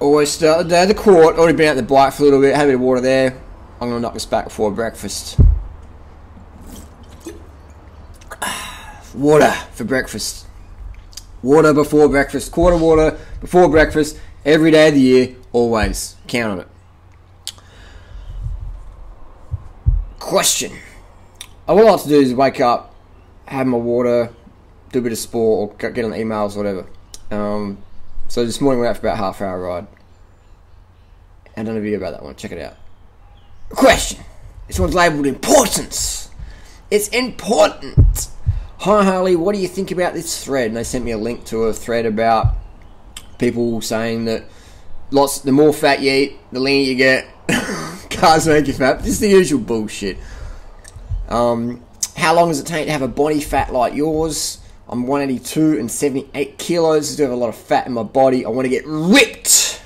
Always start the day of the court. Already been out the bike for a little bit. Had a bit of water there. I'm going to knock this back before breakfast. Water for breakfast. Water before breakfast. Quarter water before breakfast. Every day of the year. Always. Count on it. Question. What I like to do is wake up, have my water, do a bit of sport, or get on the emails, or whatever. So this morning we went out for about a half-hour ride. I've done a video about that one. Check it out. Question. This one's labelled importance. It's important. Hi Harley, what do you think about this thread? And they sent me a link to a thread about people saying that the more fat you eat, the leaner you get. Carbs make you fat. Just the usual bullshit. How long does it take to have a body fat like yours? I'm 182 and 78 kilos. I do have a lot of fat in my body. I want to get ripped.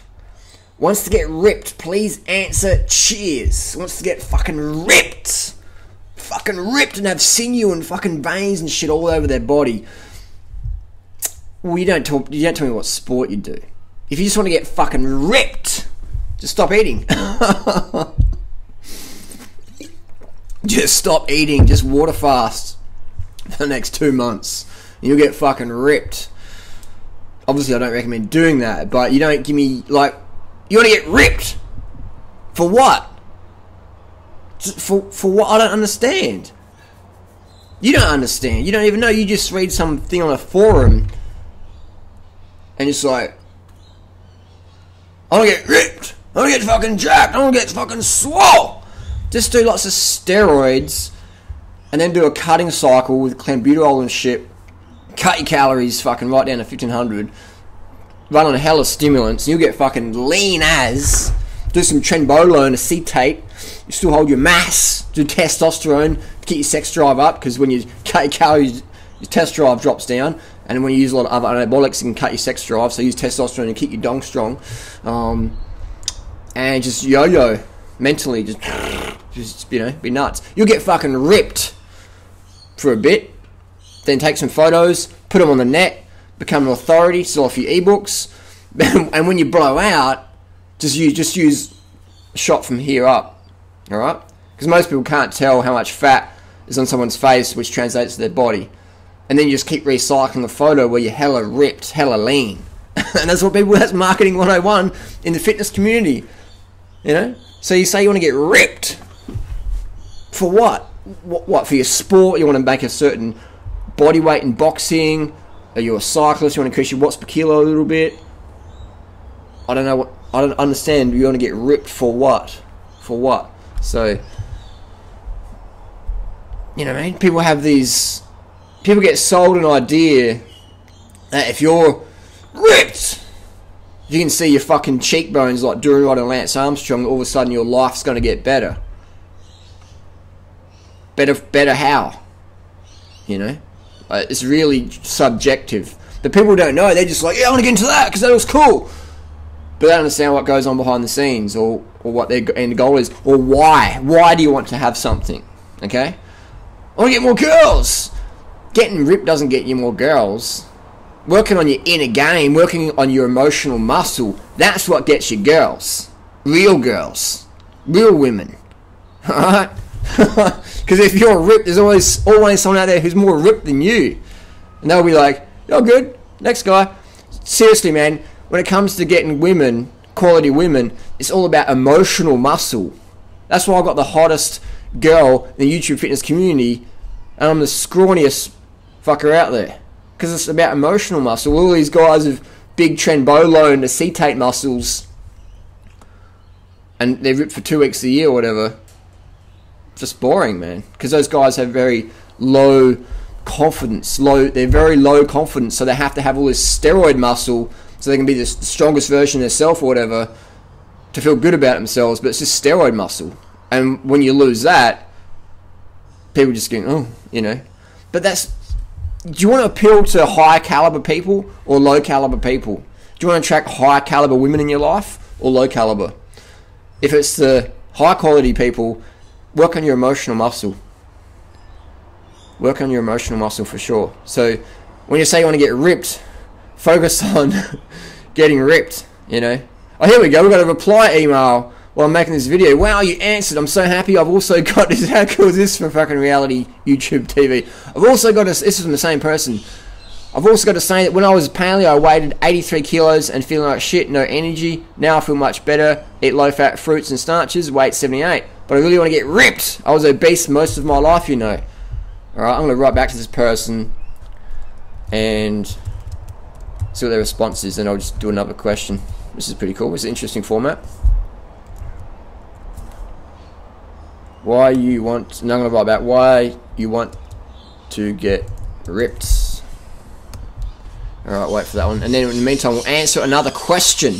Wants to get ripped. Please answer. Cheers. Wants to get fucking ripped. Fucking ripped and have sinew and fucking veins and shit all over their body. Well, you don't tell me what sport you do. If you just want to get fucking ripped, just stop eating. Just stop eating. Just water fast for the next 2 months. You'll get fucking ripped. Obviously, I don't recommend doing that, but you don't give me, like, you want to get ripped? For what? For what? I don't understand. You don't understand. You don't even know. You just read something on a forum and it's like, I want to get ripped. I want to get fucking jacked. I want to get fucking swole. Just do lots of steroids and then do a cutting cycle with clenbuterol and shit. Cut your calories fucking right down to 1500. Run on a hell of stimulants. And you'll get fucking lean as. Do some trenbolone acetate. You still hold your mass. Do testosterone to keep your sex drive up. Because when you cut your calories, your test drive drops down. And when you use a lot of other anabolics, you can cut your sex drive. So use testosterone to keep your dong strong. And just yo-yo. Mentally, just you know, be nuts. You'll get fucking ripped for a bit. Then take some photos, put them on the net, become an authority, sell a few ebooks, and when you blow out, just use a shot from here up, all right? Because most people can't tell how much fat is on someone's face, which translates to their body, and then you just keep recycling the photo where you're hella ripped, hella lean, and that's marketing 101 in the fitness community, you know. So you say you want to get ripped for what? What for your sport? You want to make a certain body weight in boxing? Are you a cyclist? You want to increase your watts per kilo a little bit? I don't know. I don't understand. You want to get ripped for what? For what? So, you know what I mean? People get sold an idea that if you're ripped, you can see your fucking cheekbones like Durianrider and Lance Armstrong, all of a sudden your life's going to get better. Better how? You know? It's really subjective. The people don't know. They're just like, yeah, I want to get into that because that looks cool. But they don't understand what goes on behind the scenes or what their end goal is or why. Why do you want to have something? Okay? I want to get more girls. Getting ripped doesn't get you more girls. Working on your inner game, working on your emotional muscle, that's what gets you girls. Real girls. Real women. Alright? Because if you're ripped, there's always someone out there who's more ripped than you. And they'll be like, you're good, next guy. Seriously, man, when it comes to getting women, quality women, it's all about emotional muscle. That's why I got the hottest girl in the YouTube fitness community, and I'm the scrawniest fucker out there. Because it's about emotional muscle. All these guys with big trenbolone acetate muscles, and they're ripped for 2 weeks a year or whatever. Just boring, man. Because those guys have very low confidence. They're very low confidence, so they have to have all this steroid muscle so they can be the strongest version of themselves or whatever to feel good about themselves. But it's just steroid muscle, and when you lose that, people just go, oh, you know. But that's. Do you want to appeal to high caliber people or low caliber people? Do you want to attract high caliber women in your life or low caliber? If it's the high quality people, work on your emotional muscle. Work on your emotional muscle for sure. So when you say you want to get ripped, focus on getting ripped, you know. Oh, here we go. We've got a reply email while I'm making this video. Wow, you answered. I'm so happy. I've also got this. How cool is this for fucking reality YouTube TV? I've also got this. This is from the same person. I've also got to say that when I was paleo, I weighed 83 kilos and feeling like shit, no energy. Now I feel much better. Eat low-fat fruits and starches. Weight 78. But I really want to get ripped. I was obese most of my life, you know. Alright, I'm going to write back to this person and see what their response is, and I'll just do another question. This is pretty cool. It's an interesting format. Why you want... Now I'm going to write back. Why you want to get ripped. Alright, wait for that one. And then in the meantime, we'll answer another question.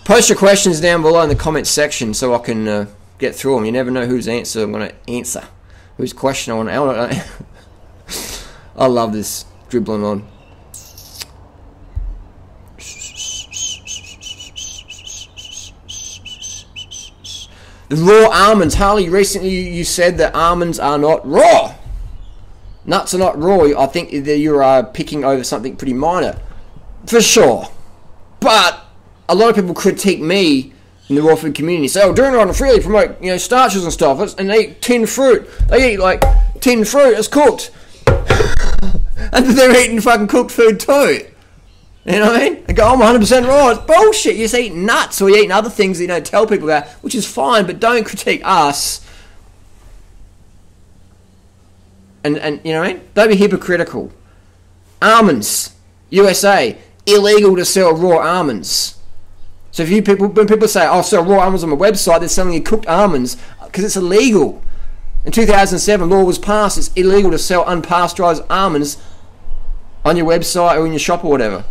Post your questions down below in the comments section so I can get through them. You never know whose answer I'm going to answer. Whose question I want to... I love this dribbling on. The raw almonds. Harley, recently you said that almonds are not raw. Nuts are not raw. I think that you are picking over something pretty minor. For sure. But a lot of people critique me in the raw food community. Say, oh, Durianrider Freelee promote, you know, starches and stuff. And they eat tinned fruit. They eat, like, tinned fruit that's cooked. And they're eating fucking cooked food too. You know what I mean? They go, I'm 100% raw. It's bullshit. You just eat nuts or you eat other things that you don't tell people about, which is fine, but don't critique us. And you know what I mean? Don't be hypocritical. Almonds, USA, illegal to sell raw almonds. So if when people say, "I'll sell raw almonds on my website," they're selling you cooked almonds because it's illegal. In 2007, law was passed. It's illegal to sell unpasteurized almonds on your website or in your shop or whatever.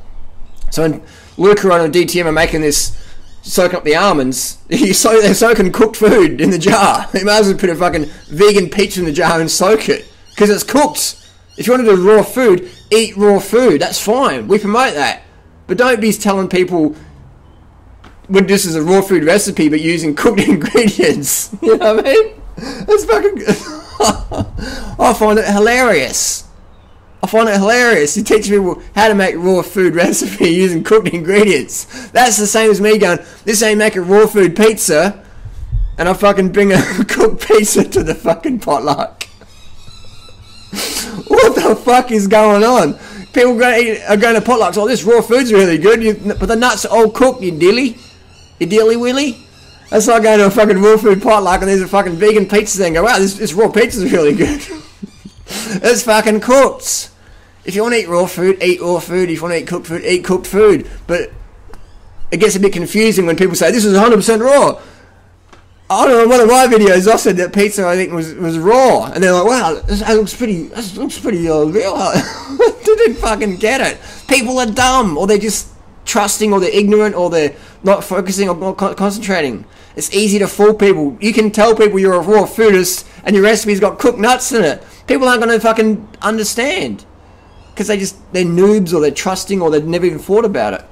So when Luca and DTM are making this, soaking up the almonds, they're soaking cooked food in the jar. You might as well put a fucking vegan pizza in the jar and soak it. Because it's cooked. If you want to do raw food, eat raw food. That's fine. We promote that. But don't be telling people when this is a raw food recipe but using cooked ingredients. You know what I mean? That's fucking... I find it hilarious. I find it hilarious. You teach people how to make raw food recipe using cooked ingredients. That's the same as me going, this ain't make a raw food pizza, and I fucking bring a cooked pizza to the fucking potluck. What the fuck is going on? People are going to potlucks. Oh, this raw food's really good, but the nuts are all cooked. You dilly willy. That's like going to a fucking raw food potluck and there's a fucking vegan pizza thing. Go, wow, this raw pizza's really good. It's fucking cooked. If you want to eat raw food, eat raw food. If you want to eat cooked food. But it gets a bit confusing when people say this is 100% raw. I don't know, one of my videos I said that pizza I think was raw, and they're like, wow, that looks pretty real. Didn't fucking get it. People are dumb, or they're just trusting, or they're ignorant, or they're not focusing or not concentrating. It's easy to fool people. You can tell people you're a raw foodist and your recipe's got cooked nuts in it. People aren't going to fucking understand because they're noobs, or they're trusting, or they've never even thought about it.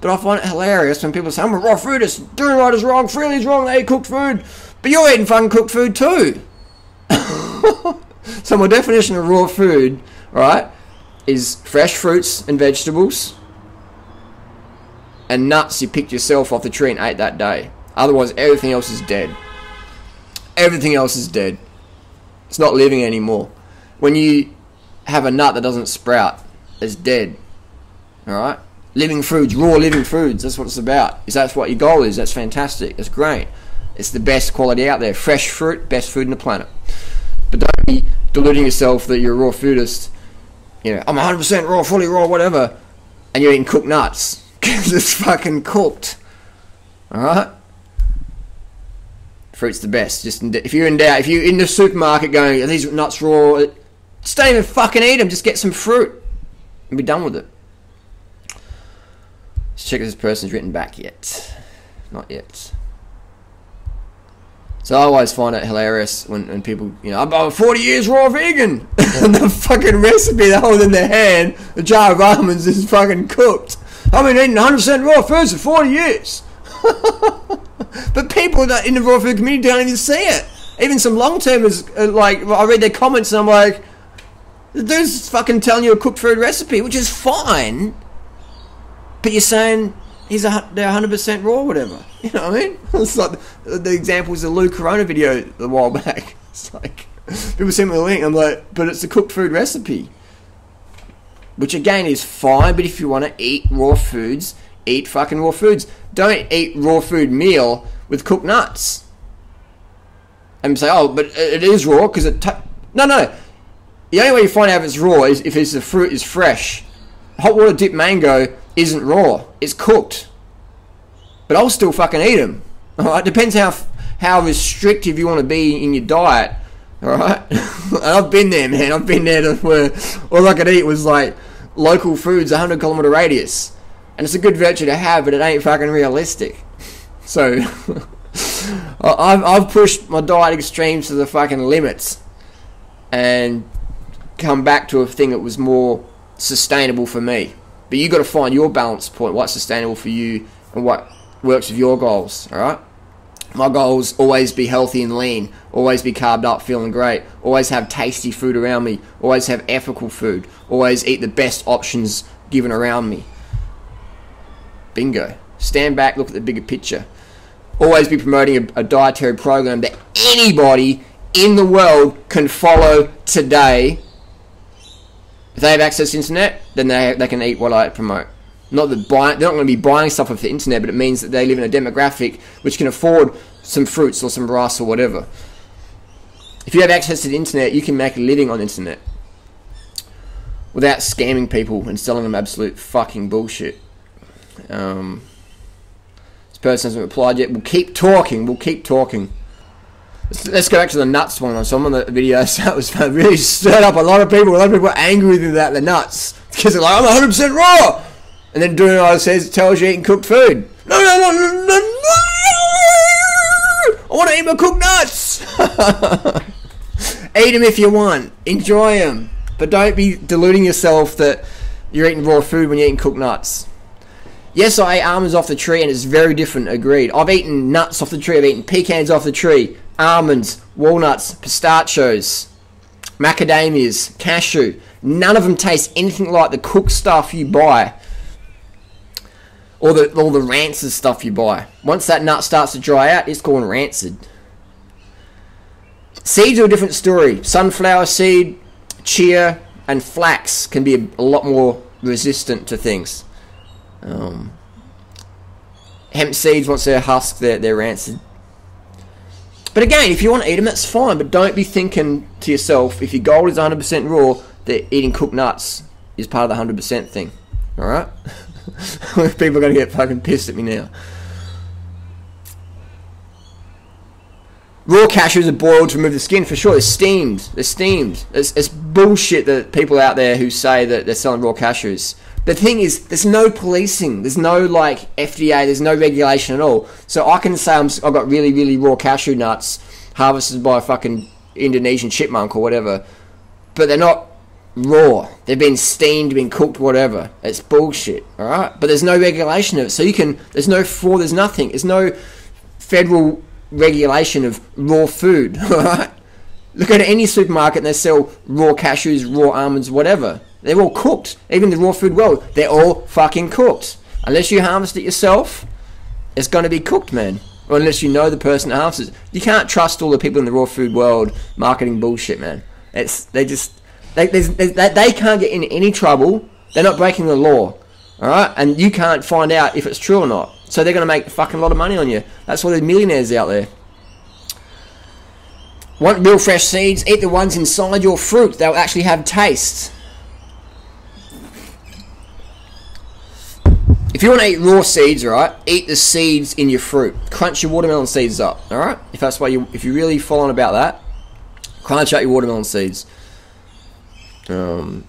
But I find it hilarious when people say, I'm a raw foodist, Durianrider's wrong, Freelee's wrong, they eat cooked food. But you're eating fucking cooked food too. So my definition of raw food, right, is fresh fruits and vegetables and nuts you picked yourself off the tree and ate that day. Otherwise, everything else is dead. Everything else is dead. It's not living anymore. When you have a nut that doesn't sprout, it's dead. Alright? Living foods, raw living foods, that's what it's about. If that's what your goal is, that's fantastic, that's great. It's the best quality out there. Fresh fruit, best food on the planet. But don't be deluding yourself that you're a raw foodist. You know, I'm 100% raw, fully raw, whatever, and you're eating cooked nuts. Because it's fucking cooked. Alright? Fruit's the best. Just if you're in doubt, if you're in the supermarket going, are these nuts raw? Just don't even fucking eat them, just get some fruit and be done with it. Let's check if this person's written back yet. Not yet. So I always find it hilarious when people, you know, I'm 40 years raw vegan, and the fucking recipe they hold in their hand, the jar of almonds, is fucking cooked. I've been eating 100% raw foods for 40 years. But people that in the raw food community don't even see it. Even some long-termers, like, I read their comments and I'm like, the dude's fucking telling you a cooked food recipe, which is fine. But you're saying they're 100% raw, whatever. You know what I mean? It's like the example was the Lou Corona video a while back. It's like, people send me the link, I'm like, but it's a cooked food recipe. Which again is fine, but if you want to eat raw foods, eat fucking raw foods. Don't eat raw food meal with cooked nuts. And say, oh, but it is raw because it... No. The only way you find out if it's raw is if the fruit is fresh. Hot water dipped mango isn't raw. It's cooked. But I'll still fucking eat them. Alright? Depends how restrictive you want to be in your diet. Alright? And I've been there, man. I've been there to where all I could eat was like local foods, 100-kilometer radius. And it's a good virtue to have, but it ain't fucking realistic. So... I've pushed my diet extremes to the fucking limits and come back to a thing that was more sustainable for me. But you got to find your balance point, what's sustainable for you and what works with your goals. Alright, my goals always be healthy and lean, always be carved up, feeling great, always have tasty food around me, always have ethical food, always eat the best options given around me. Bingo. Stand back, look at the bigger picture. Always be promoting a dietary program that anybody in the world can follow today. If they have access to the internet, then they can eat what I promote. Not that they're not going to be buying stuff off the internet, but it means that they live in a demographic which can afford some fruits or some rice or whatever. If you have access to the internet, you can make a living on the internet without scamming people and selling them absolute fucking bullshit. Person hasn't replied yet. We'll keep talking. Let's go back to the nuts one. So I'm on the video, so that was really stirred up a lot of people. A lot of people are angry with me about the nuts because they're like, I'm 100% raw. And then Durianrider tells you eating cooked food. No. I want to eat my cooked nuts. Eat them if you want. Enjoy them. But don't be deluding yourself that you're eating raw food when you're eating cooked nuts. Yes, I ate almonds off the tree and it's very different, agreed. I've eaten nuts off the tree, I've eaten pecans off the tree, almonds, walnuts, pistachios, macadamias, cashew. None of them taste anything like the cooked stuff you buy. Or the rancid stuff you buy. Once that nut starts to dry out, it's gone rancid. Seeds are a different story. Sunflower seed, chia, and flax can be a lot more resistant to things. Hemp seeds, once they're husked, they're rancid. But again, if you want to eat them, that's fine. But don't be thinking to yourself, if your goal is 100% raw, that eating cooked nuts is part of the 100% thing. Alright? People are going to get fucking pissed at me now. Raw cashews are boiled to remove the skin, for sure. They're steamed. It's bullshit that people out there who say that they're selling raw cashews. The thing is, there's no policing. There's no, like, FDA. There's no regulation at all. So I can say I've got really, really raw cashew nuts harvested by a fucking Indonesian chipmunk or whatever. But they're not raw. They've been steamed, been cooked, whatever. It's bullshit, alright? But there's no regulation of it. So you can... There's no fraud. There's nothing. There's no federal regulation of raw food, alright? Look at any supermarket and they sell raw cashews, raw almonds, whatever. They're all cooked. Even the raw food world, they're all fucking cooked. Unless you harvest it yourself, it's going to be cooked, man. Or unless you know the person that harvests it. You can't trust all the people in the raw food world marketing bullshit, man. They can't get in any trouble. They're not breaking the law, alright? And you can't find out if it's true or not. So they're going to make a fucking lot of money on you. That's why there's millionaires out there. Want real fresh seeds? Eat the ones inside your fruit. They'll actually have taste. If you want to eat raw seeds, right, eat the seeds in your fruit. Crunch your watermelon seeds up, alright? If that's why if you're really following about that, crunch out your watermelon seeds. Fruit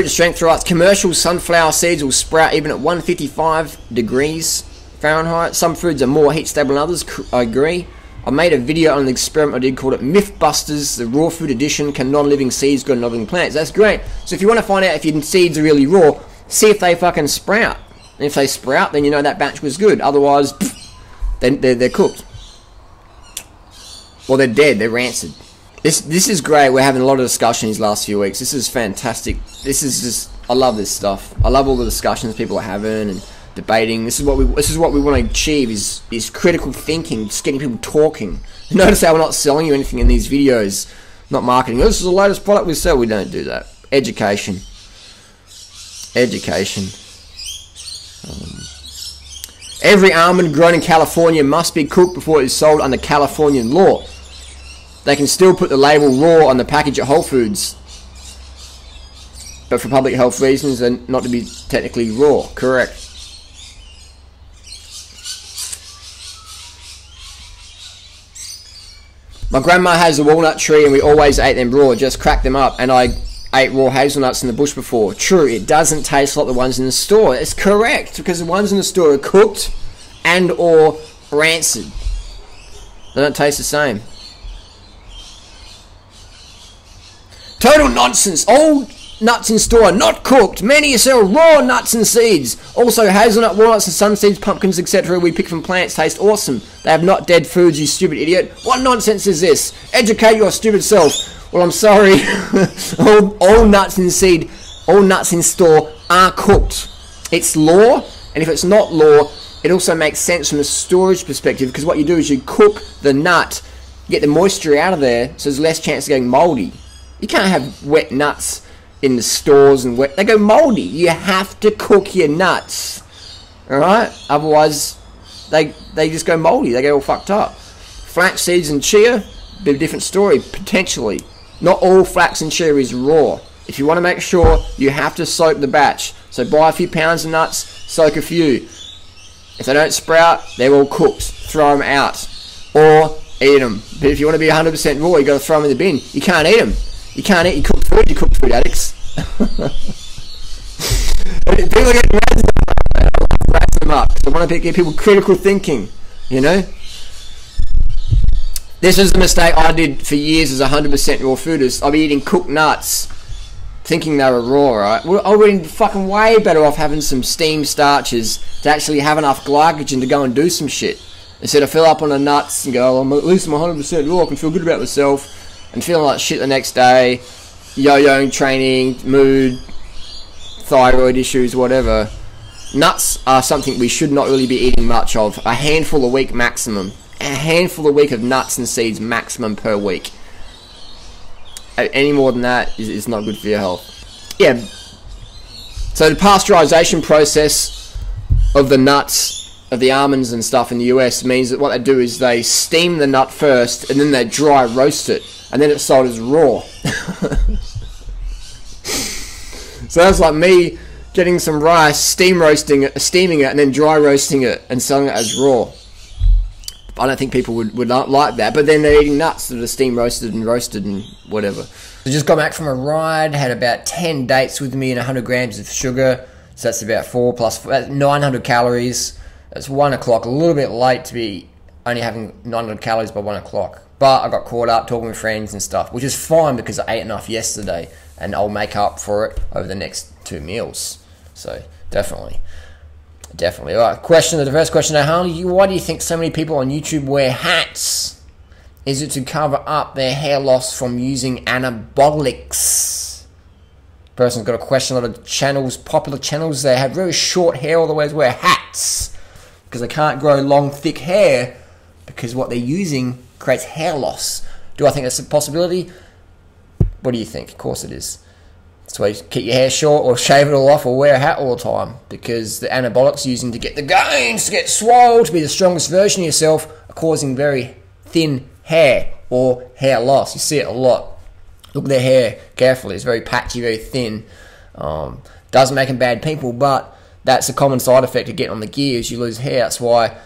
and strength rights. Commercial sunflower seeds will sprout even at 155 degrees Fahrenheit. Some foods are more heat stable than others, I agree. I made a video on an experiment I did called it Mythbusters, the raw food edition. Can non-living seeds grow non-living plants? That's great. So if you want to find out if your seeds are really raw, see if they fucking sprout. And if they sprout, then you know that batch was good. Otherwise, they're cooked. Or they're dead, they're rancid. This is great. We're having a lot of discussion these last few weeks. This is fantastic. This is just... I love this stuff. I love all the discussions people are having and debating. This is what we want to achieve, is critical thinking, just getting people talking. Notice how we're not selling you anything in these videos, not marketing. This is the latest product we sell. We don't do that. Education. Every almond grown in California must be cooked before it is sold under Californian law. They can still put the label raw on the package at Whole Foods, but for public health reasons and not to be technically raw. Correct. My grandma has a walnut tree and we always ate them raw, just cracked them up, and I ate raw hazelnuts in the bush before. True, it doesn't taste like the ones in the store. It's correct, because the ones in the store are cooked and or rancid. They don't taste the same. Total nonsense. Old nuts in store are not cooked. Many sell raw nuts and seeds. Also, hazelnut, walnuts and sun seeds, pumpkins, etc. we pick from plants taste awesome. They have not dead foods, you stupid idiot. What nonsense is this? Educate your stupid self. Well, I'm sorry. all nuts in seed, all nuts in store are cooked. It's law, and if it's not law, it also makes sense from a storage perspective, because what you do is you cook the nut, get the moisture out of there, so there's less chance of getting mouldy. You can't have wet nuts in the stores and they go mouldy. You have to cook your nuts, all right? Otherwise, they just go mouldy. They get all fucked up. Flax seeds and chia, bit of a different story potentially. Not all flax and chia is raw. If you want to make sure, you have to soak the batch. So buy a few pounds of nuts, soak a few. If they don't sprout, they're all cooked. Throw them out or eat them. But if you want to be 100% raw, you got to throw them in the bin. You can't eat them. You can't eat your cooked food, you cooked food addicts. People get rats them up. So I want to get people critical thinking, you know? This is the mistake I did for years as a 100% raw foodist. I'd be eating cooked nuts, thinking they were raw, right? Well, I would be fucking way better off having some steamed starches to actually have enough glycogen to go and do some shit. Instead of fill up on the nuts and go, well, at least I'm 100% raw, I can feel good about myself. And feeling like shit the next day, yo-yoing training, mood, thyroid issues, whatever. Nuts are something we should not really be eating much of. A handful a week maximum. A handful a week of nuts and seeds maximum per week. Any more than that is not good for your health. Yeah. So the pasteurization process of the nuts, of the almonds and stuff in the US, means that what they do is they steam the nut first and then they dry roast it. And then it's sold as raw. So that's like me getting some rice, steaming it, and then dry roasting it and selling it as raw. I don't think people would not like that. But then they're eating nuts that are steam roasted and whatever. I just got back from a ride, had about 10 dates with me and 100 grams of sugar. So that's about 4 plus 4, that's 900 calories. It's 1 o'clock, a little bit late to be only having 900 calories by 1 o'clock. But I got caught up talking with friends and stuff, which is fine because I ate enough yesterday and I'll make up for it over the next 2 meals. So, definitely. Alright, the first question I have, why do you think so many people on YouTube wear hats? Is it to cover up their hair loss from using anabolics? Person's got a question. A lot of channels, popular channels, they have very short hair, all the ways wear hats because they can't grow long, thick hair because what they're using creates hair loss. Do I think that's a possibility? What do you think? Of course it is. That's why you keep your hair short or shave it all off or wear a hat all the time, because the anabolics you're using to get the gains, to get swole, to be the strongest version of yourself, are causing very thin hair or hair loss. You see it a lot. Look at their hair carefully. It's very patchy, very thin. Doesn't make them bad people, but that's a common side effect of getting on the gears. You lose hair. That's why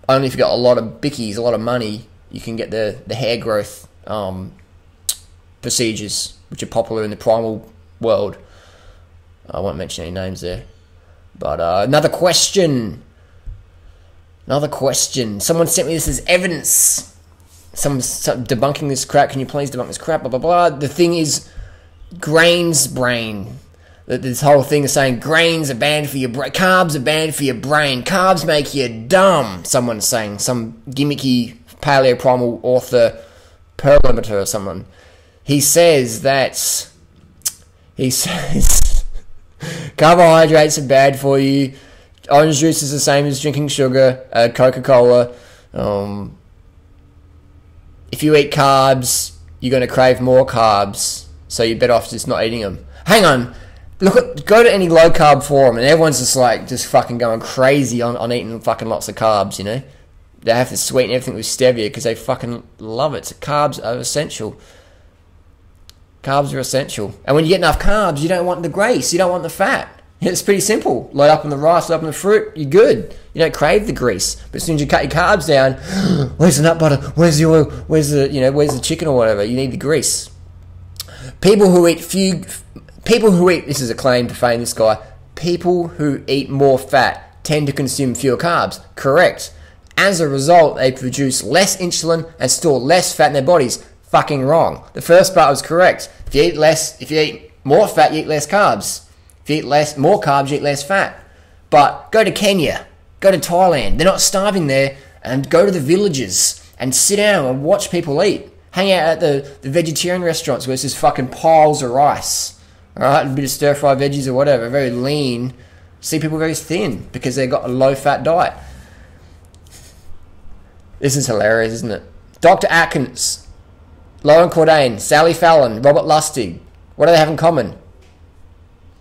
only if you've got a lot of bickies, a lot of money, you can get the hair growth procedures, which are popular in the primal world. I won't mention any names there. But another question. Someone sent me this as evidence. Someone's debunking this crap. Can you please debunk this crap? Blah, blah, blah. The thing is, grains brain. This whole thing is saying grains are banned for your brain. Carbs are banned for your brain. Carbs make you dumb. Someone's saying. Some gimmicky paleoprimal author, Perlimeter or someone. He says carbohydrates are bad for you. Orange juice is the same as drinking sugar, Coca-Cola. If you eat carbs, you're going to crave more carbs, so you're better off just not eating them. Hang on. Go to any low carb forum and everyone's just fucking going crazy on eating fucking lots of carbs, you know? They have to sweeten everything with stevia because they fucking love it. So carbs are essential. Carbs are essential. And when you get enough carbs, you don't want the grease, you don't want the fat. It's pretty simple. Load up on the rice, load up on the fruit, you're good. You don't crave the grease. But as soon as you cut your carbs down, where's the nut butter? Where's the oil? Where's the chicken or whatever? You need the grease. People who eat, this is a claim to fame, this guy, people who eat more fat tend to consume fewer carbs. Correct. As a result, they produce less insulin and store less fat in their bodies. Fucking wrong. The first part was correct. If you eat more fat, you eat less carbs. If you eat more carbs, you eat less fat. But go to Kenya, go to Thailand. They're not starving there. And go to the villages and sit down and watch people eat. Hang out at the vegetarian restaurants where it's just fucking piles of rice. Alright, a bit of stir-fried veggies or whatever. Very lean. See people very thin because they've got a low-fat diet. This is hilarious, isn't it? Dr. Atkins, Lauren Cordain, Sally Fallon, Robert Lustig. What do they have in common?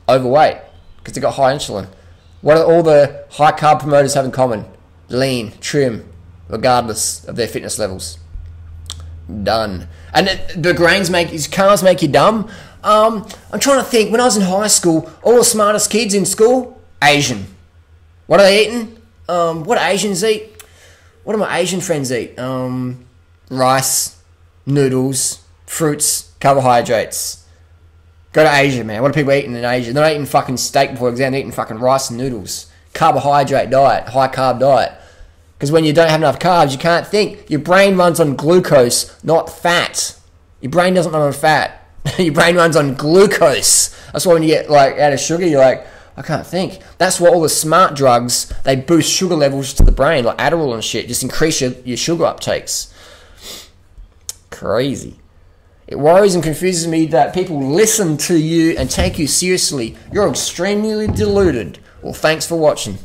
Overweight, because they've got high insulin. What do all the high-carb promoters have in common? Lean, trim, regardless of their fitness levels. Done. And the carbs make you dumb. I'm trying to think. When I was in high school, all the smartest kids in school, Asian. What are they eating? What do Asians eat? What do my Asian friends eat? Rice, noodles, fruits, carbohydrates. Go to Asia, man. What are people eating in Asia? They're not eating fucking steak before exam. They're eating fucking rice and noodles. Carbohydrate diet, high carb diet. Because when you don't have enough carbs, you can't think. Your brain runs on glucose, not fat. Your brain doesn't run on fat. Your brain runs on glucose. That's why when you get out of sugar, you're like, I can't think. That's why all the smart drugs, they boost sugar levels to the brain, like Adderall and shit, just increase your sugar uptakes. Crazy. It worries and confuses me that people listen to you and take you seriously. You're extremely deluded. Well, thanks for watching.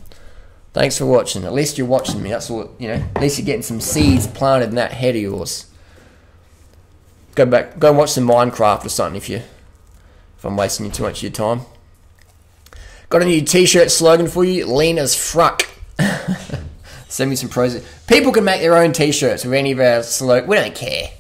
Thanks for watching. At least you're watching me. That's what, at least you're getting some seeds planted in that head of yours. Go and watch some Minecraft or something if I'm wasting too much of your time. Got a new t-shirt slogan for you. Lean as fruck. Send me some pros. People can make their own t-shirts with any of our slogan. We don't care.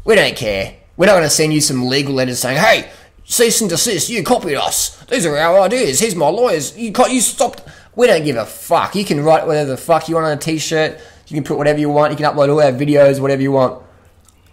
We don't care. We're not going to send you some legal letters saying, hey, cease and desist, you copied us. These are our ideas. Here's my lawyers. You stopped. We don't give a fuck. You can write whatever the fuck you want on a t-shirt. You can put whatever you want. You can upload all our videos, whatever you want.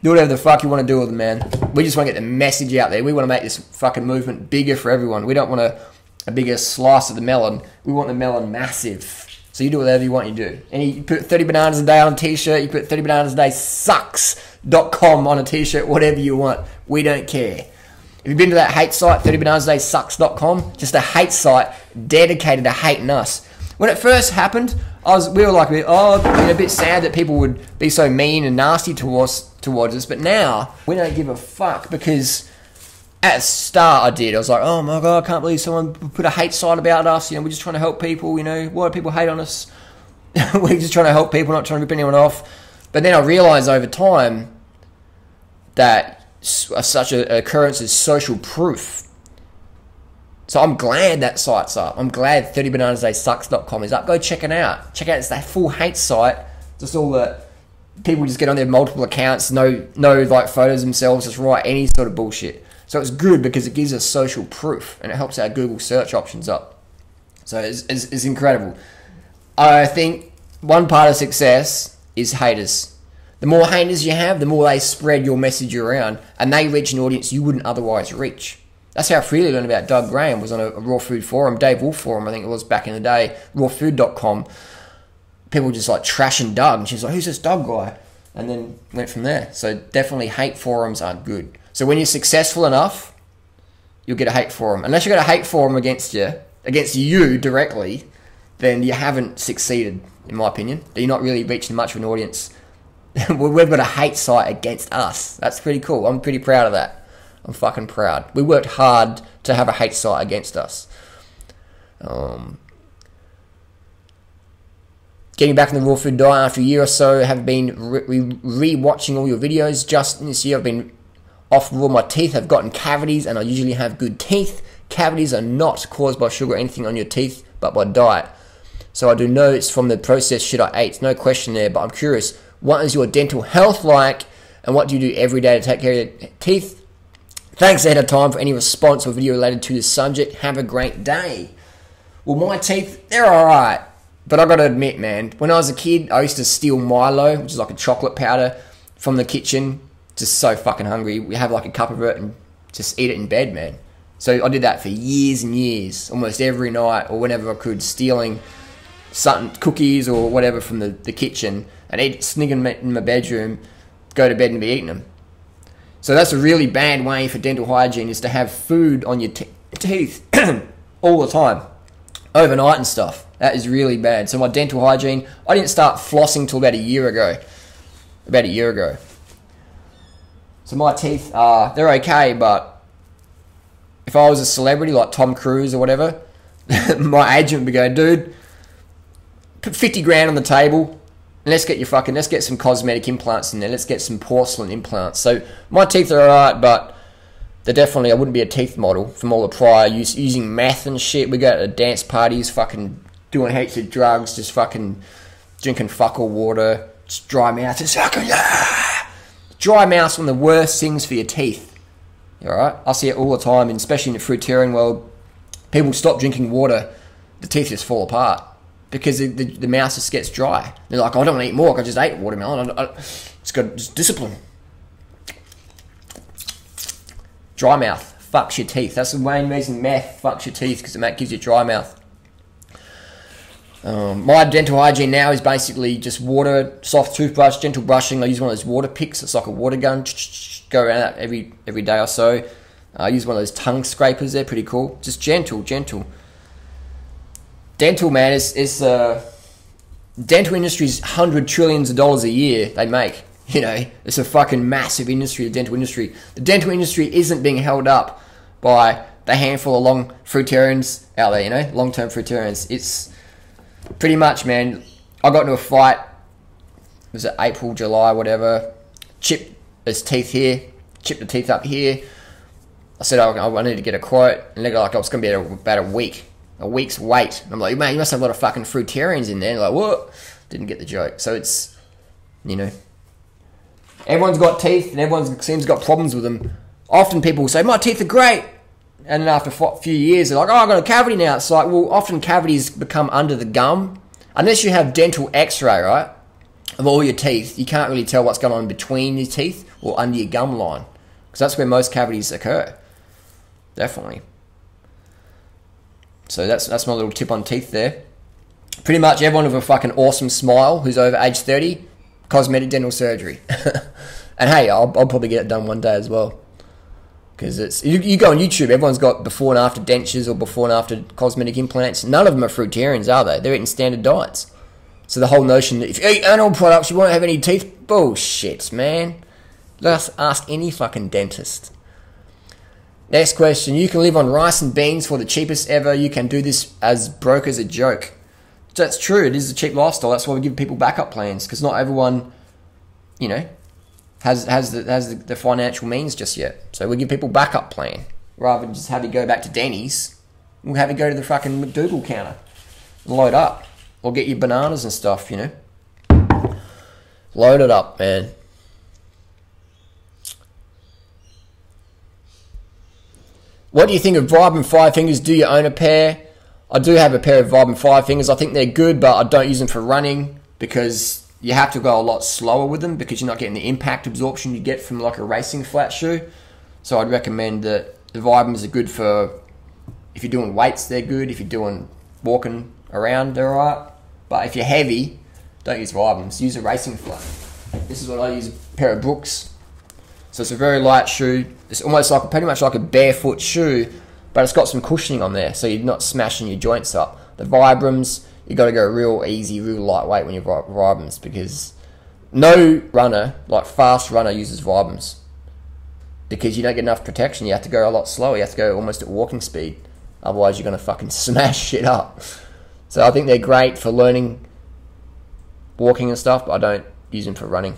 Do whatever the fuck you want to do with them, man. We just want to get the message out there. We want to make this fucking movement bigger for everyone. We don't want a bigger slice of the melon. We want the melon massive. So you do whatever you want, you do. And you put 30 bananas a day on a t-shirt. You put 30 bananas a day sucks.com on a t-shirt, whatever you want. We don't care. If you've been to that hate site, 30bananasaday just a hate site dedicated to hating us. When it first happened, we were like, a bit sad that people would be so mean and nasty towards us. But now, we don't give a fuck because at the start I did. I was like, oh my God, I can't believe someone put a hate site about us. We're just trying to help people, why do people hate on us? We're just trying to help people, not trying to rip anyone off. But then I realised over time that such an occurrence is social proof. So I'm glad that site's up. I'm glad 30bananasaydaysucks.com is up. Go check it out. Check out, it's that full hate site. Just all the people just get on their multiple accounts, no photos themselves, just write any sort of bullshit. So it's good because it gives us social proof and it helps our Google search options up. So it's incredible. I think one part of success is haters. The more haters you have, the more they spread your message around and they reach an audience you wouldn't otherwise reach. That's how Freelee learned about Doug Graham, was on a raw food forum, Dave Wolf forum, I think it was back in the day, rawfood.com. People just trashing Doug, and she's like, who's this Doug guy? And then went from there. So definitely hate forums aren't good. So when you're successful enough, you'll get a hate forum. Unless you've got a hate forum against you directly, then you haven't succeeded, in my opinion. You're not really reaching much of an audience. We've got a hate site against us. That's pretty cool. I'm pretty proud of that. I'm fucking proud. We worked hard to have a hate site against us. getting back on the raw food diet after a year or so. Have been re-watching all your videos. Just this year I've been off raw. My teeth have gotten cavities, and I usually have good teeth. Cavities are not caused by sugar or anything on your teeth, but by diet. So I do know it's from the processed shit I ate. No question there, but I'm curious, what is your dental health like, and what do you do every day to take care of your teeth? Thanks ahead of time for any response or video related to this subject. Have a great day. Well, my teeth, they're alright. But I gotta admit, man, when I was a kid, I used to steal Milo, which is like a chocolate powder, from the kitchen. Just so fucking hungry. We have like a cup of it and just eat it in bed, man. So I did that for years and years, almost every night or whenever I could, stealing something, cookies or whatever from the kitchen, and sneak them in my bedroom, go to bed and be eating them. So that's a really bad way for dental hygiene, is to have food on your teeth all the time, overnight and stuff. That is really bad. So my dental hygiene, I didn't start flossing till about a year ago. So my teeth they're okay, but if I was a celebrity like Tom Cruise or whatever, my agent would be going, dude, put 50 grand on the table, and let's get some cosmetic implants in there. Let's get some porcelain implants. So my teeth are alright, but they're definitely, I wouldn't be a teeth model from all the prior use, using meth and shit. We go to dance parties, fucking doing heaps of drugs, just fucking drinking fuck all water, just dry mouth, just fucking, dry mouth's one of the worst things for your teeth. Alright? I see it all the time, and especially in the fruitarian world. People stop drinking water, the teeth just fall apart because the mouth just gets dry. They're like, I don't want to eat more, I just ate watermelon. It's got just discipline. Dry mouth fucks your teeth. That's the main reason meth fucks your teeth, because it gives you dry mouth. My dental hygiene now is basically just water, soft toothbrush, gentle brushing. I use one of those water picks. It's like a water gun. Go around that every day or so. I use one of those tongue scrapers. They're pretty cool. Just gentle. Dental, man, dental industry's $100 trillion a year they make. You know, it's a fucking massive industry, the dental industry. The dental industry isn't being held up by the handful of long fruitarians out there, you know, long-term fruitarians. It's pretty much, man, I got into a fight, was it April, July, whatever, chipped his teeth here, chipped the teeth up here. I said I need to get a quote, and they're like, oh, it's going to be about a week's wait. And I'm like, man, you must have a lot of fucking fruitarians in there. And they're like, what? Didn't get the joke. So it's, you know, everyone's got teeth, and everyone seems got problems with them. Often people will say, my teeth are great. And then after a few years, they're like, oh, I've got a cavity now. It's like, well, often cavities become under the gum. Unless you have dental x-ray, right, of all your teeth, you can't really tell what's going on between your teeth or under your gum line. Because that's where most cavities occur. Definitely. So that's my little tip on teeth there. Pretty much everyone with a fucking awesome smile who's over age 30, cosmetic dental surgery. And hey, I'll probably get it done one day as well. Because it's you go on YouTube, everyone's got before and after dentures or before and after cosmetic implants. None of them are fruitarians, are they? They're eating standard diets. So the whole notion that if you eat animal products, you won't have any teeth, bullshit, man. Let's ask any fucking dentist. Next question. You can live on rice and beans for the cheapest ever. You can do this as broke as a joke. That's true. It is a cheap lifestyle. That's why we give people backup plans, because not everyone, you know, has the financial means just yet. So we give people backup plan rather than just have you go back to Denny's. We'll have you go to the fucking McDougal counter, load up, or get you bananas and stuff. You know, load it up, man. What do you think of Vibram 5 fingers? Do you own a pair? I do have a pair of Vibram 5 fingers. I think they're good, but I don't use them for running because you have to go a lot slower with them because you're not getting the impact absorption you get from like a racing flat shoe. So I'd recommend that the Vibrams are good for, if you're doing weights, they're good. If you're doing walking around, they're alright. But if you're heavy, don't use Vibrams. Use a racing flat. This is what I use, a pair of Brooks. So it's a very light shoe. It's almost like pretty much like a barefoot shoe, but it's got some cushioning on there, so you're not smashing your joints up. The Vibrams, you got to go real easy, real lightweight when you Vibrams, because no runner, like fast runner, uses Vibrams because you don't get enough protection. You have to go a lot slower. You have to go almost at walking speed. Otherwise, you're going to fucking smash shit up. So I think they're great for learning walking and stuff, but I don't use them for running,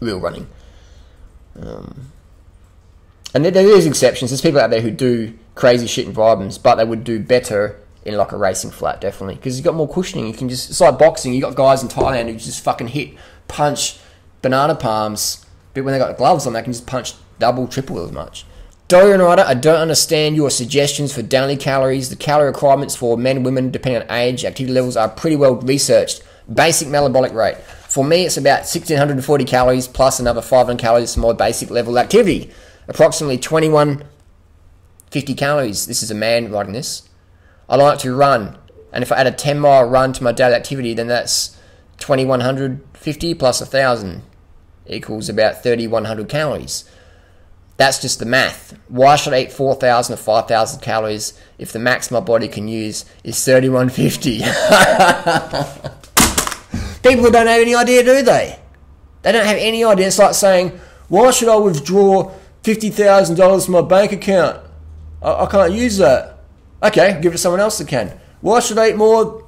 real running. And there is exceptions. There's people out there who do crazy shit in Vibens, but they would do better in like a racing flat, definitely, because you've got more cushioning. You can just, it's like boxing. You got guys in Thailand who just fucking punch banana palms, but when they got gloves on, they can just punch double, triple as much. Durianrider, I don't understand your suggestions for daily calories. The calorie requirements for men and women, depending on age, activity levels, are pretty well researched. Basic metabolic rate. For me, it's about 1,640 calories plus another 500 calories for my basic level activity. Approximately 2,150 calories. This is a man writing this. I like to run, and if I add a 10-mile run to my daily activity, then that's 2,150 plus 1,000 equals about 3,100 calories. That's just the math. Why should I eat 4,000 or 5,000 calories if the max my body can use is 3,150? People don't have any idea, do they? They don't have any idea. It's like saying, why should I withdraw $50,000 from my bank account? I can't use that. Okay, give it to someone else that can. Why should I eat more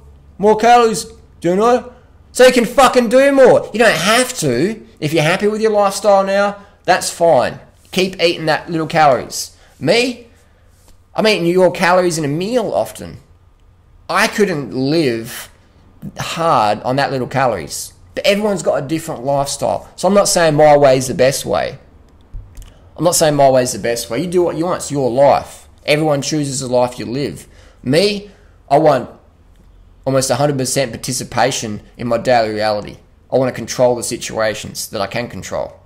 calories? Do you know? So you can fucking do more. You don't have to. If you're happy with your lifestyle now, that's fine. Keep eating that little calories. Me, I'm eating your calories in a meal often. I couldn't live hard on that little calories. But everyone's got a different lifestyle. So I'm not saying my way is the best way. I'm not saying my way is the best way. You do what you want. It's your life. Everyone chooses the life you live. Me, I want almost 100% participation in my daily reality. I want to control the situations that I can control.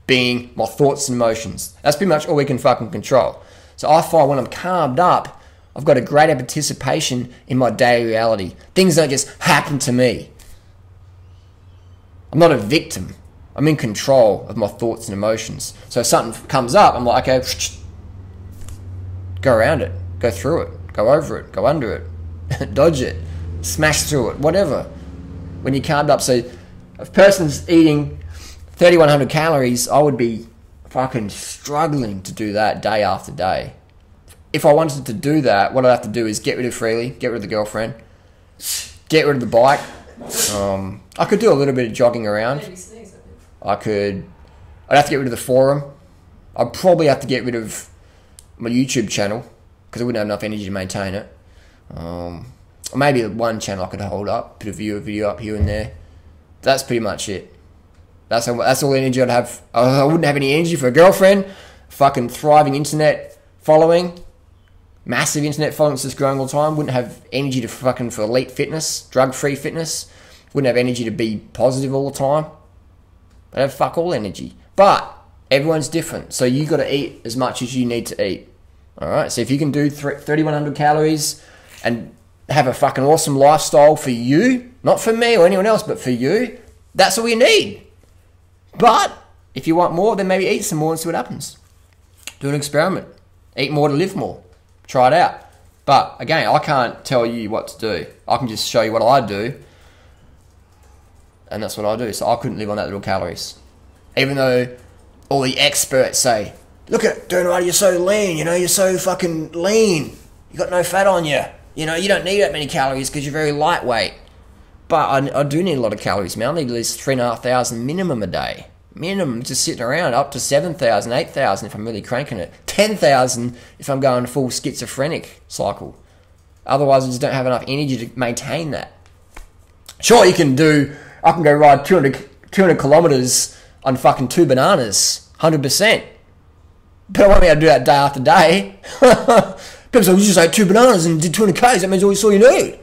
Being my thoughts and emotions. That's pretty much all we can fucking control. So I find when I'm calmed up, I've got a greater participation in my daily reality. Things don't just happen to me. I'm not a victim. I'm in control of my thoughts and emotions. So if something comes up, I'm like, okay, go around it, go through it, go over it, go under it, dodge it, smash through it, whatever. When you're calmed up, so if a person's eating 3,100 calories, I would be fucking struggling to do that day after day. If I wanted to do that, what I'd have to do is get rid of Freelee, get rid of the girlfriend, get rid of the bike. I could do a little bit of jogging around. I'd have to get rid of the forum. I'd probably have to get rid of my YouTube channel because I wouldn't have enough energy to maintain it. Or maybe one channel I could hold up, put a video up here and there. That's pretty much it. That's all the energy I'd have. I wouldn't have any energy for a girlfriend. Fucking thriving internet following. Massive internet following that's just growing all the time. Wouldn't have energy to fucking for elite fitness. Drug-free fitness. Wouldn't have energy to be positive all the time. I'd have fuck all energy. But everyone's different. So you got to eat as much as you need to eat. Alright? So if you can do 3,100 calories and have a fucking awesome lifestyle for you, not for me or anyone else, but for you, that's all you need. But if you want more, then maybe eat some more and see what happens. Do an experiment. Eat more to live more. Try it out. But again, I can't tell you what to do. I can just show you what I do. And that's what I do. So I couldn't live on that little calories. Even though all the experts say, look at Durianrider, you're so lean, you're so fucking lean. You got no fat on you. You don't need that many calories because you're very lightweight. But I do need a lot of calories, man. I need at least 3,500 minimum a day. Minimum, just sitting around, up to 7,000, 8,000 if I'm really cranking it. 10,000 if I'm going full schizophrenic cycle. Otherwise, I just don't have enough energy to maintain that. Sure, I can go ride 200 kilometers on fucking 2 bananas, 100%. But I won't be able to do that day after day. People say, you just ate 2 bananas and did 200 k's, that means all you need.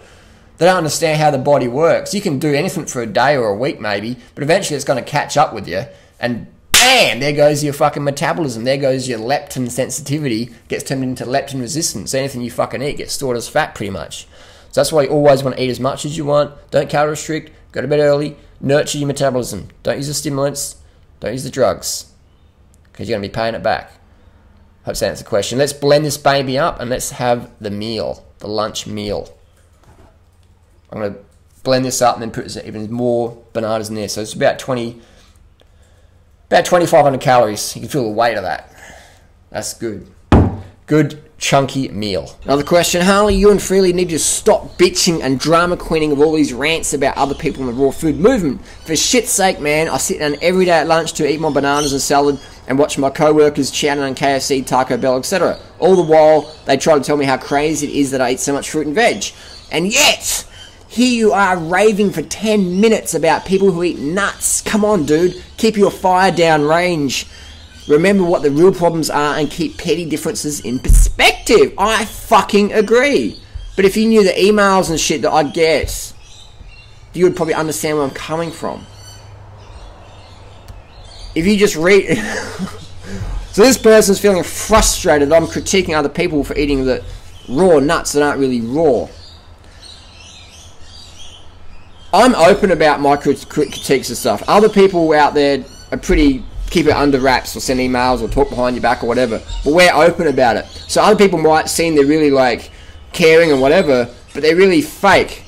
They don't understand how the body works. You can do anything for a day or a week maybe, but eventually it's going to catch up with you, and bam, there goes your fucking metabolism. There goes your leptin sensitivity, gets turned into leptin resistance. Anything you fucking eat gets stored as fat pretty much. So that's why you always want to eat as much as you want. Don't calorie restrict, go to bed early, nurture your metabolism. Don't use the stimulants, don't use the drugs, because you're going to be paying it back. Hope that answers the question. Let's blend this baby up and let's have the meal, the lunch meal. I'm going to blend this up and then put even more bananas in there. So it's about 2,500 calories. You can feel the weight of that. That's good. Good chunky meal. Another question, Harley, you and Freelee need to stop bitching and drama queening of all these rants about other people in the raw food movement. For shit's sake, man, I sit down every day at lunch to eat my bananas and salad and watch my co-workers chatting on KFC, Taco Bell, etc. All the while, they try to tell me how crazy it is that I eat so much fruit and veg. And yet, here you are raving for 10 minutes about people who eat nuts. Come on, dude. Keep your fire down range. Remember what the real problems are and keep petty differences in perspective. I fucking agree. But if you knew the emails and shit that I get, you would probably understand where I'm coming from. If you just read... So this person's feeling frustrated that I'm critiquing other people for eating the raw nuts that aren't really raw. I'm open about my critiques and stuff. Other people out there are pretty... keep it under wraps or send emails or talk behind your back or whatever. But we're open about it. So other people might seem they're really like caring and whatever, but they're really fake.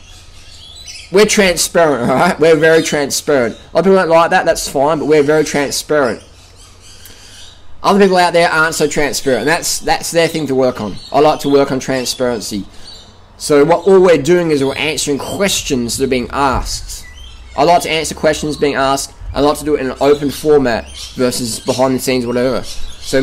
We're transparent, alright? We're very transparent. A lot of people don't like that, that's fine, but we're very transparent. Other people out there aren't so transparent, and that's their thing to work on. I like to work on transparency. So all we're doing is we're answering questions that are being asked. I like to answer questions being asked. I like to do it in an open format versus behind the scenes, whatever. So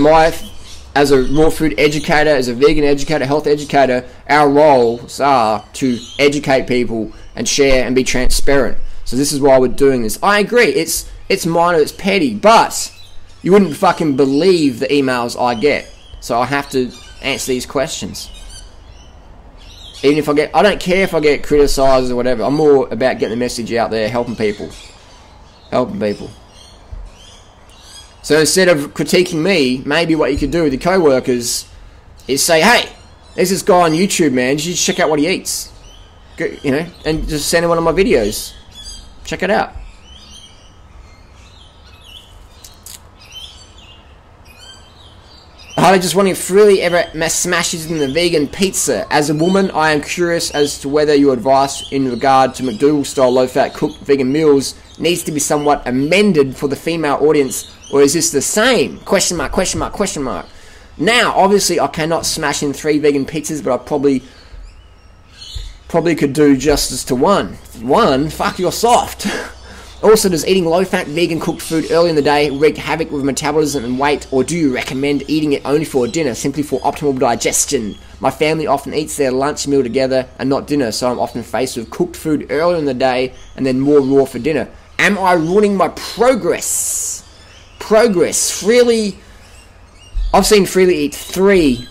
as a raw food educator, as a vegan educator, health educator, our roles are to educate people and share and be transparent. So this is why we're doing this. I agree, it's minor, it's petty, but you wouldn't fucking believe the emails I get. So I have to answer these questions. Even if I don't care if I get criticised or whatever. I'm more about getting the message out there, helping people. Helping people. So instead of critiquing me, maybe what you could do with your co-workers is say, hey, there's this guy on YouTube, man, you should check out what he eats. Go, you know, and just send him one of my videos. Check it out. I just wondering if Freelee ever smashes in the vegan pizza. As a woman, I am curious as to whether your advice in regard to McDougal-style low-fat cooked vegan meals needs to be somewhat amended for the female audience, or is this the same? Question mark, question mark, question mark. Now, obviously, I cannot smash in 3 vegan pizzas, but I probably could do justice to one. One? Fuck, you're soft. Also, does eating low-fat vegan cooked food early in the day wreak havoc with metabolism and weight, or do you recommend eating it only for dinner, simply for optimal digestion? My family often eats their lunch meal together and not dinner, so I'm often faced with cooked food earlier in the day and then more raw for dinner. Am I ruining my progress? Freelee... I've seen Freelee eat three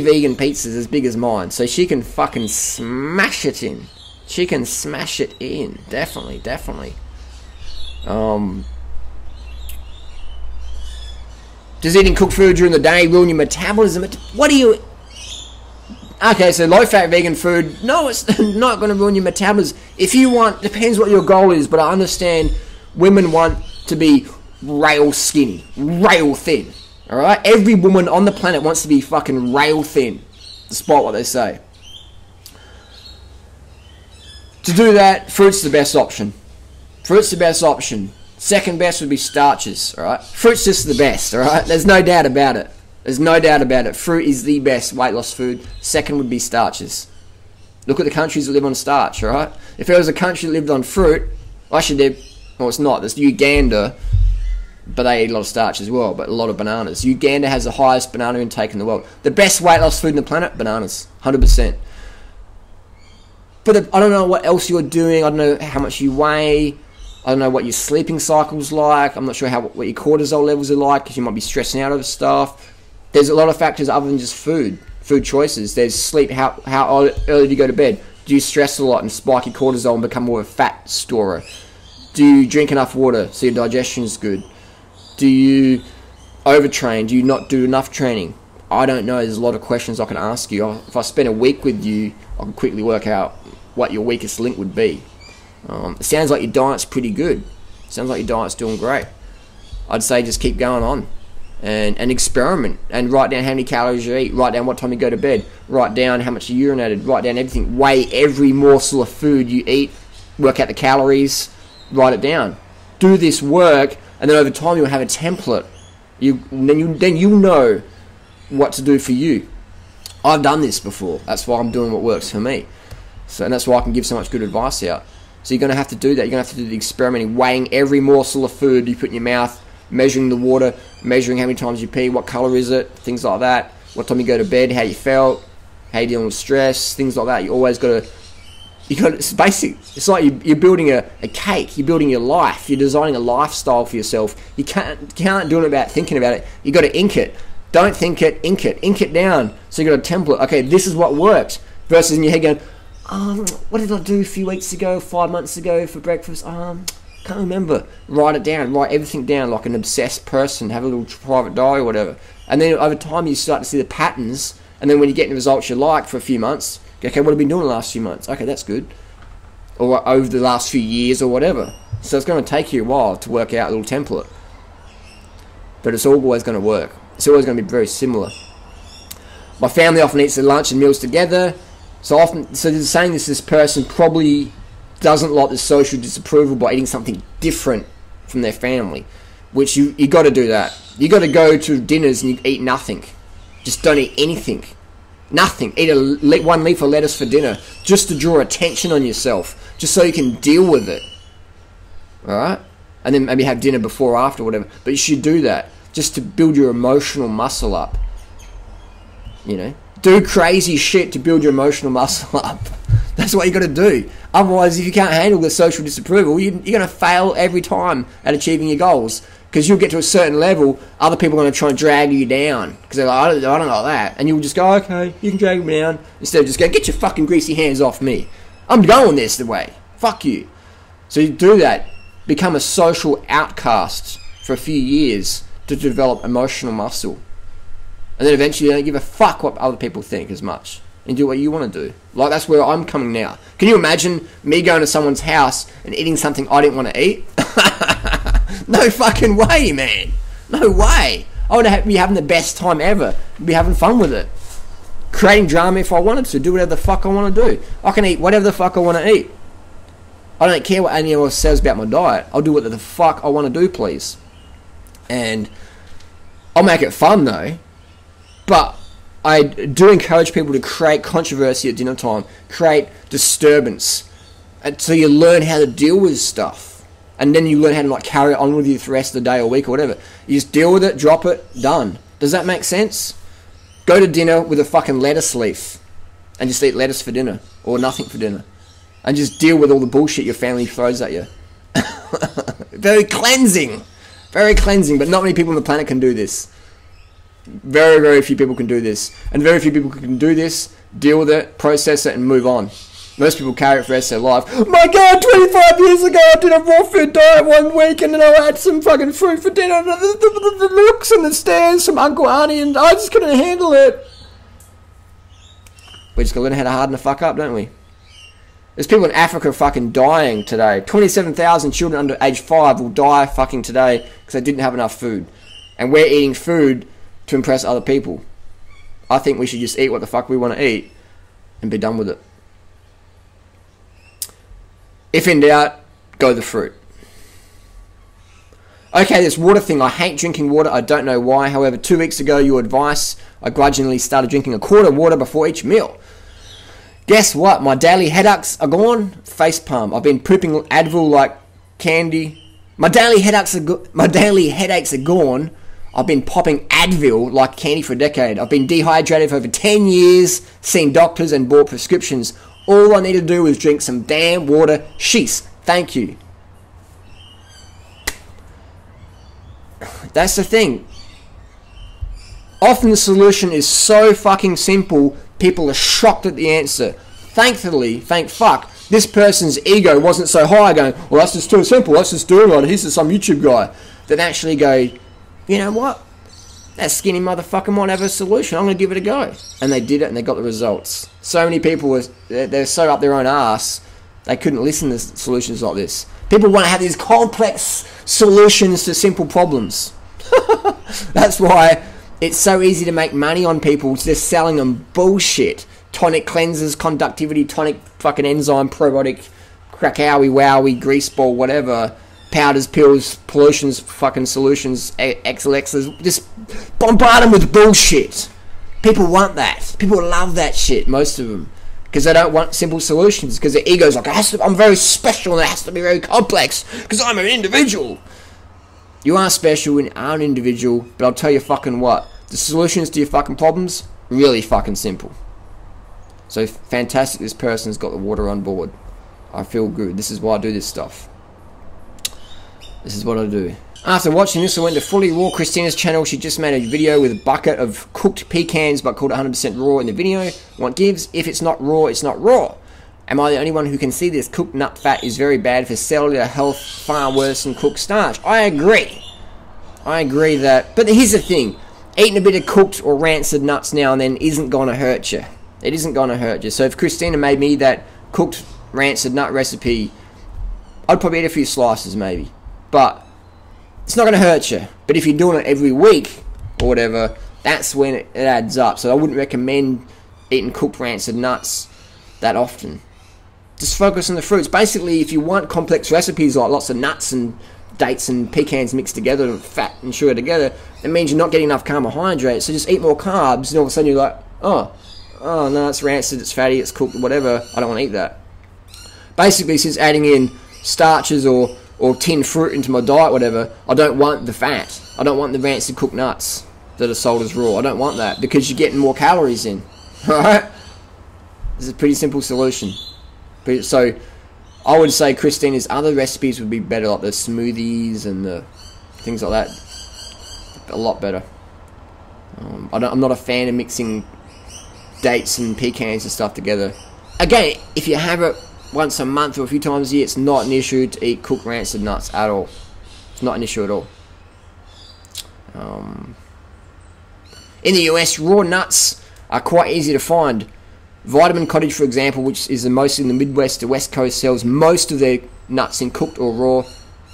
vegan pizzas as big as mine, so she can fucking smash it in. She can smash it in. Definitely, definitely. Does eating cooked food during the day ruin your metabolism? What do you... Okay, so low-fat vegan food, no, it's not going to ruin your metabolism. If you want, depends what your goal is, but I understand women want to be rail skinny, rail thin, alright? Every woman on the planet wants to be fucking rail thin, despite what they say. To do that, fruit's the best option. Fruit's the best option. Second best would be starches, alright? Fruit's just the best, alright? There's no doubt about it. There's no doubt about it. Fruit is the best weight loss food. Second would be starches. Look at the countries that live on starch, alright? If there was a country that lived on fruit, actually, well, it's not. There's Uganda, but they eat a lot of starch as well, but a lot of bananas. Uganda has the highest banana intake in the world. The best weight loss food on the planet? Bananas. 100%. But I don't know what else you're doing. I don't know how much you weigh. I don't know what your sleeping cycle's like. I'm not sure what your cortisol levels are like, because you might be stressing out over stuff. There's a lot of factors other than just food choices. There's sleep, how early do you go to bed? Do you stress a lot and spike your cortisol and become more of a fat storer? Do you drink enough water so your digestion's good? Do you overtrain? Do you not do enough training? I don't know. There's a lot of questions I can ask you. If I spend a week with you, I can quickly work out what your weakest link would be. It sounds like your diet's pretty good. It sounds like your diet's doing great. I'd say just keep going on. And experiment and write down how many calories you eat, write down what time you go to bed, write down how much you urinated, write down everything, weigh every morsel of food you eat, work out the calories, write it down. Do this work, and then over time you'll have a template. Then you know what to do for you. I've done this before. That's why I'm doing what works for me. So, and that's why I can give so much good advice out. So you're going to have to do that. You're going to have to do the experimenting, weighing every morsel of food you put in your mouth, measuring the water, measuring how many times you pee, what colour is it, things like that, what time you go to bed, how you felt, how you dealing with stress, things like that. You always got to, it's basic. It's like you're building a cake, you're building your life, you're designing a lifestyle for yourself. You can't do it about thinking about it. You got to ink it. Don't think it, ink it down. So you got a template. Okay, this is what worked. Versus in your head going, what did I do a few weeks ago, 5 months ago for breakfast? Can't remember. Write it down. Write everything down like an obsessed person. Have a little private diary or whatever. And then over time you start to see the patterns. And then when you get the results you like for a few months, okay, what have I been doing the last few months? Okay, that's good. Or over the last few years or whatever. So it's going to take you a while to work out a little template. But it's always going to work. It's always going to be very similar. My family often eats their lunch and meals together. So they're saying this person probably doesn't like the social disapproval by eating something different from their family. Which you got to do that. You got to go to dinners and you eat nothing. Just don't eat anything. Nothing. Eat one leaf of lettuce for dinner. Just to draw attention on yourself. Just so you can deal with it. Alright? And then maybe have dinner before or after, whatever. But you should do that. Just to build your emotional muscle up. You know? Do crazy shit to build your emotional muscle up. That's what you got to do. Otherwise, if you can't handle the social disapproval, you're going to fail every time at achieving your goals. Because you'll get to a certain level, other people are going to try and drag you down. Because they're like, I don't like that. And you'll just go, okay, you can drag me down. Instead of just going, get your fucking greasy hands off me. I'm going this the way. Fuck you. So you do that. Become a social outcast for a few years to develop emotional muscle. And then eventually you don't give a fuck what other people think as much. And do what you want to do. Like, that's where I'm coming now. Can you imagine me going to someone's house and eating something I didn't want to eat? No fucking way, man. No way. I would be having the best time ever. Be having fun with it. Creating drama if I wanted to. Do whatever the fuck I want to do. I can eat whatever the fuck I want to eat. I don't care what anyone else says about my diet. I'll do what the fuck I want to do, please. And I'll make it fun, though. But I do encourage people to create controversy at dinner time. Create disturbance. Until you learn how to deal with stuff. And then you learn how to like carry it on with you for the rest of the day or week or whatever. You just deal with it, drop it, done. Does that make sense? Go to dinner with a fucking lettuce leaf. And just eat lettuce for dinner. Or nothing for dinner. And just deal with all the bullshit your family throws at you. Very cleansing. Very cleansing. But not many people on the planet can do this. Very, very few people can do this. And very few people can do this, deal with it, process it, and move on. Most people carry it for the rest of their life. My God, 25 years ago I did a raw food diet 1 week and then I had some fucking fruit for dinner. The looks and the stares from Uncle Arnie and I just couldn't handle it. We just gotta learn how to harden the fuck up, don't we? There's people in Africa fucking dying today. 27,000 children under age 5 will die fucking today because they didn't have enough food. And we're eating food to impress other people. I think we should just eat what the fuck we want to eat and be done with it. If in doubt, go the fruit. Okay, this water thing. I hate drinking water. I don't know why. However, 2 weeks ago, your advice, I grudgingly started drinking a quart of water before each meal. Guess what? My daily headaches are gone. Facepalm. I've been pooping Advil like candy. My daily headaches are gone. I've been popping Advil like candy for a decade. I've been dehydrated for over 10 years, seen doctors and bought prescriptions. All I need to do is drink some damn water. Sheesh. Thank you. That's the thing. Often the solution is so fucking simple, people are shocked at the answer. Thankfully, thank fuck, this person's ego wasn't so high going, well, that's just too simple, that's just Durianrider, he's just some YouTube guy. That actually go, you know what? That skinny motherfucker might have a solution. I'm going to give it a go. And they did it and they got the results. So many people, they're so up their own ass, they couldn't listen to solutions like this. People want to have these complex solutions to simple problems. That's why it's so easy to make money on people just selling them bullshit. Tonic cleansers, conductivity, tonic fucking enzyme, probiotic, crackowie, wowie, grease ball, whatever. Powders, pills, pollutions, fucking solutions, XLXs. Just bombard them with bullshit. People want that. People love that shit, most of them. Because they don't want simple solutions. Because their ego's like, I'm very special and it has to be very complex. Because I'm an individual. You are special and are an individual. But I'll tell you fucking what. The solutions to your fucking problems, really fucking simple. So fantastic this person's got the water on board. I feel good. This is why I do this stuff. This is what I do. After watching this, I went to Fully Raw, Christina's channel. She just made a video with a bucket of cooked pecans, but called 100% raw in the video. What gives? If it's not raw, it's not raw. Am I the only one who can see this? Cooked nut fat is very bad for cellular health, far worse than cooked starch. I agree. I agree that. But here's the thing. Eating a bit of cooked or rancid nuts now and then isn't going to hurt you. It isn't going to hurt you. So if Christina made me that cooked rancid nut recipe, I'd probably eat a few slices maybe. But it's not going to hurt you. But if you're doing it every week or whatever, that's when it adds up. So I wouldn't recommend eating cooked rancid nuts that often. Just focus on the fruits. Basically, if you want complex recipes like lots of nuts and dates and pecans mixed together and fat and sugar together, it means you're not getting enough carbohydrates. So just eat more carbs and all of a sudden you're like, oh no, it's rancid, it's fatty, it's cooked, whatever. I don't want to eat that. Basically, since adding in starches or tinned fruit into my diet, whatever, I don't want the fat. I don't want the rancid cooked nuts that are sold as raw. I don't want that because you're getting more calories in. Alright? This is a pretty simple solution. So, I would say Christina's other recipes would be better, like the smoothies and the things like that. A lot better. I'm not a fan of mixing dates and pecans and stuff together. Again, if you have it once a month or a few times a year, it's not an issue to eat cooked rancid nuts at all. It's not an issue at all. In the US, raw nuts are quite easy to find. Vitamin Cottage, for example, which is the most in the Midwest to West Coast, sells most of their nuts in cooked or raw,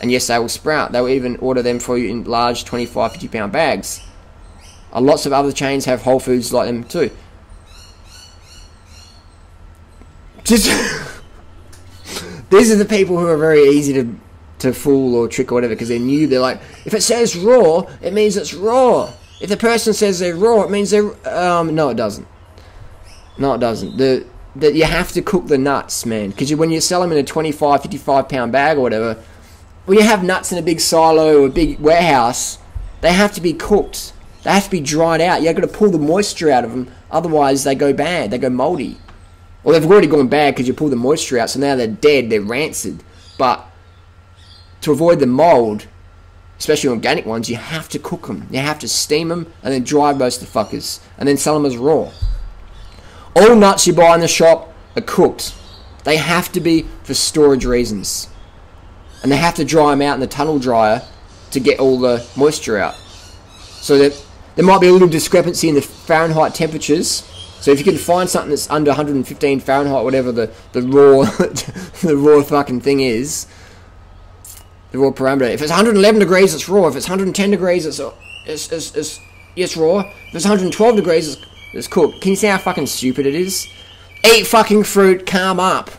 and yes, they will sprout. They will even order them for you in large 25, 50 pound bags. Lots of other chains have Whole Foods like them too. Just these are the people who are very easy to fool or trick or whatever, because they're new. They're like, if it says raw, it means it's raw. If the person says they're raw, it means they're no, it doesn't. No, it doesn't. You have to cook the nuts, man. Because when you sell them in a 25, 55 pound bag or whatever, when you have nuts in a big silo or a big warehouse, they have to be cooked. They have to be dried out. You've got to pull the moisture out of them. Otherwise, they go bad. They go moldy. Well, they've already gone bad because you pull the moisture out. So now they're dead. They're rancid. But to avoid the mold, especially organic ones, you have to cook them. You have to steam them and then dry roast the fuckers. And then sell them as raw. All nuts you buy in the shop are cooked. They have to be for storage reasons. And they have to dry them out in the tunnel dryer to get all the moisture out. So that there might be a little discrepancy in the Fahrenheit temperatures. So if you can find something that's under 115 Fahrenheit, whatever the raw the raw fucking thing is, the raw parameter. If it's 111 degrees, it's raw. If it's 110 degrees, it's raw. If it's 112 degrees, it's cooked. Can you see how fucking stupid it is? Eat fucking fruit, calm up.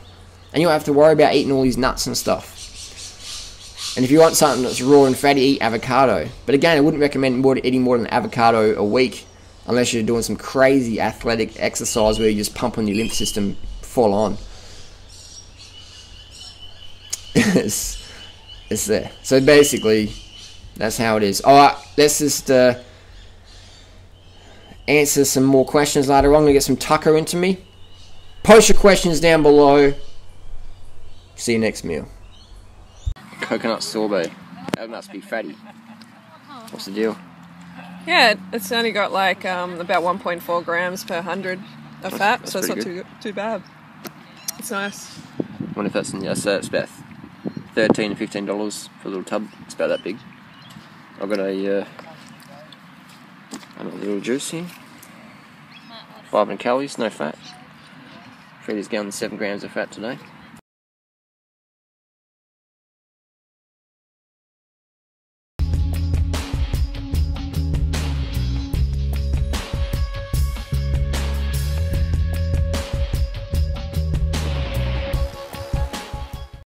And you don't have to worry about eating all these nuts and stuff. And if you want something that's raw and fatty, eat avocado. But again, I wouldn't recommend eating more than an avocado a week unless you're doing some crazy athletic exercise where you're just pumping your lymph system full on. It's there. So basically, that's how it is. Alright, let's just answer some more questions later on. I'm going to get some tucker into me. Post your questions down below. See you next meal. Coconut sorbet. That must be fatty. What's the deal? Yeah, it's only got like about 1.4 grams per 100 of fat, so it's not too bad. It's nice. I wonder if that's it's about $13 to $15 for a little tub. It's about that big. I've got a little juice here. 500 calories, no fat. Freelie's going 7 grams of fat today.